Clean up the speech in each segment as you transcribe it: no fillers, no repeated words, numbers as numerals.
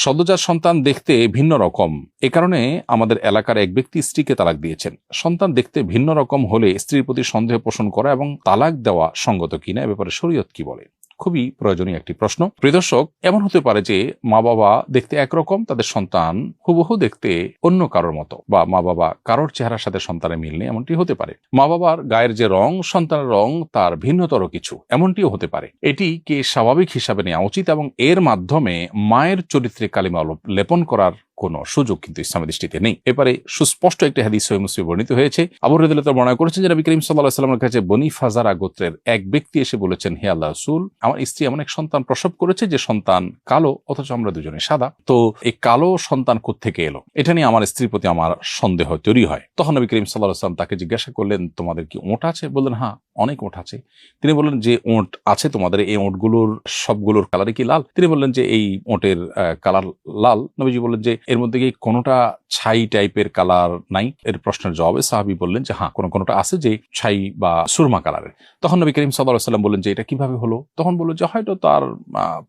সদ্যজাত সন্তান দেখতে ভিন্ন রকম, এ কারণে আমাদের এলাকার এক ব্যক্তি স্ত্রীকে তালাক দিয়েছেন। সন্তান দেখতে ভিন্ন রকম হলে স্ত্রীর প্রতি সন্দেহ পোষণ করা এবং তালাক দেওয়া সঙ্গত কিনা, এ ব্যাপারে শরীয়ত কি বলে? খুবই প্রয়োজনীয় একটি প্রশ্ন। প্রিয় দর্শক, এমন হতে পারে যে মা বাবা দেখতে একরকম, তাদের সন্তান হুবহু দেখতে অন্য কারোর মতো, বা মা বাবা কারোর চেহারার সাথে সন্তানের মিল নেই, এমনটি হতে পারে। মা বাবার গায়ের যে রং, সন্তানের রং তার ভিন্নতর কিছু, এমনটিও হতে পারে। এটিকে স্বাভাবিক হিসাবে নেওয়া উচিত এবং এর মাধ্যমে মায়ের চরিত্রে কালিমা লেপন করার কোনো সুযোগ কিন্তু ইসলামের দৃষ্টিতে নেই। এবারে সুস্পষ্ট একটি হাদিস সহিহ মুসলিমে বর্ণিত হয়েছে। আবু হুরায়রা বর্ণনা করেছেন যে নবী করিম সাল্লাল্লাহু আলাইহি ওয়াসাল্লামের কাছে বনী ফাজারা গোত্রের এক ব্যক্তি এসে বলেছেন, হে আল্লাহর রাসূল, আমার স্ত্রী এমন এক সন্তান প্রসব করেছে যে সন্তান কালো, অথচ আমরা দুজনে সাদা। তো এই কালো সন্তান কোত্থেকে এলো? এটা নিয়ে আমার স্ত্রীর প্রতি আমার সন্দেহ তৈরি হয়। তখন নবী করিম সাল্লাল্লাহু আলাইহি ওয়াসাল্লাম তাকে জিজ্ঞাসা করলেন, তোমাদের কি ওঁট আছে? বললেন, হ্যাঁ, অনেক ওঁট আছে। তিনি বললেন, যে ওঁট আছে তোমাদের, এই ওঁটগুলোর সবগুলোর কালারে কি লাল? তিনি বললেন যে এই ওঁটের কালার লাল। নবীজি বললেন যে এর মধ্যে কি কোনোটা ছাই টাইপের কালার নাই? এর প্রশ্নের জবাবে সাহাবী বললেন যে হ্যাঁ, কোনোটা আছে যে ছাই বা সুরমা কালারের। তখন নবী করিম সাল্লাল্লাহু আলাইহি ওয়াসাল্লাম বললেন যে এটা কিভাবে হলো? তখন বলল যে হয়তো তার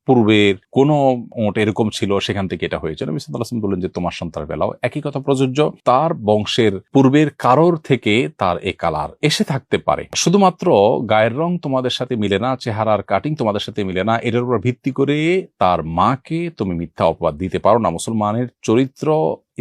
পূর্বের কোনো ওঁট এরকম ছিল, সেখান থেকে এটা হয়েছে। নবী সাল্লাল্লাহু আলাইহি ওয়াসাল্লাম বললেন যে তোমার সন্তানের বেলাও একই কথা প্রযোজ্য। তার বংশের পূর্বের কারোর থেকে তার এ কালার এসে থাকতে পারে। শুধুমাত্র গায়ের রং তোমাদের সাথে মিলে না, চেহারার কাটিং তোমাদের সাথে মিলে না, এটার উপর ভিত্তি করে তার মাকে তুমি মিথ্যা অপবাদ দিতে পারো না। মুসলমানের চরিত্র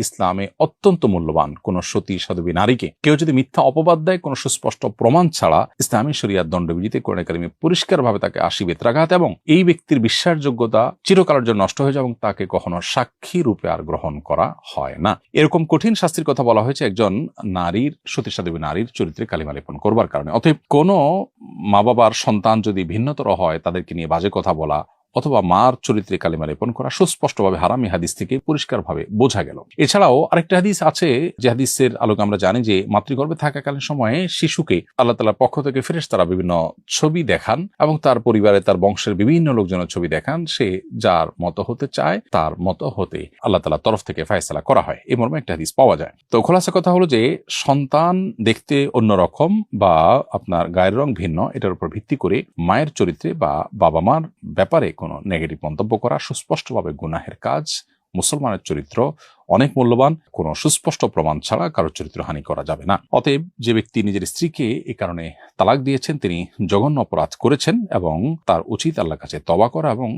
ইসলামে অত্যন্ত মূল্যবান। কোন সতী সাধবী নারীকে কেউ যদি মিথ্যা অপবাদ দেয় কোনো সুস্পষ্ট প্রমাণ ছাড়া, ইসলামী শরিয়াত দণ্ডবিধিতে কোরআন কারিমে পরিষ্কারভাবে তাকে ৮০ বেত্রাঘাত এবং এই ব্যক্তির বিশ্বাসযোগ্যতা চিরকালের জন্য নষ্ট হয়ে যায় এবং তাকে কখনো সাক্ষী রূপে আর গ্রহণ করা হয় না। এরকম কঠিন শাস্তির কথা বলা হয়েছে একজন নারীর, সতী সাধবী নারীর চরিত্রে কালিমা লেপন করবার কারণে। অতএব কোনো মা বাবার সন্তান যদি ভিন্নতর হয়, তাদেরকে নিয়ে বাজে কথা বলা অথবা মার চরিত্রে কালিমা লেপন করা সুস্পষ্টভাবে হারাম। এই হাদিস থেকে পরিষ্কারভাবে বোঝা গেল। এছাড়াও আরেকটা হাদিস আছে, যে হাদিসের আলোকে আমরা জানি যে মাতৃগর্ভে থাকাকালীন সময়ে শিশুকে আল্লাহ তাআলার পক্ষ থেকে ফেরেশতারা বিভিন্ন ছবি দেখান এবং তার পরিবারে তার বংশের বিভিন্ন লোকজনের ছবি দেখান। সে যার মতো হতে চায় তার মতো হতে আল্লাহ তাআলার তরফ থেকে ফয়সালা করা হয়। এই মর্মে একটা হাদিস পাওয়া যায়। তো খোলাসা কথা হলো যে সন্তান দেখতে অন্যরকম বা আপনার গায়ের রং ভিন্ন, এটার উপর ভিত্তি করে মায়ের চরিত্রে বা বাবা মার ব্যাপারে কোনো নেগেটিভ মন্তব্য করা সুস্পষ্টভাবে গুনাহের কাজ। মুসলমানের চরিত্র অনেক মূল্যবান, কোনো সুস্পষ্ট প্রমাণ ছাড়া কারোর চরিত্র হানি করা যাবে না। অতএব যে ব্যক্তি নিজের স্ত্রীকে এ কারণে তালাক দিয়েছেন তিনি জঘন্য অপরাধ করেছেন এবং তার উচিত আল্লাহর কাছে তওবা করা এবং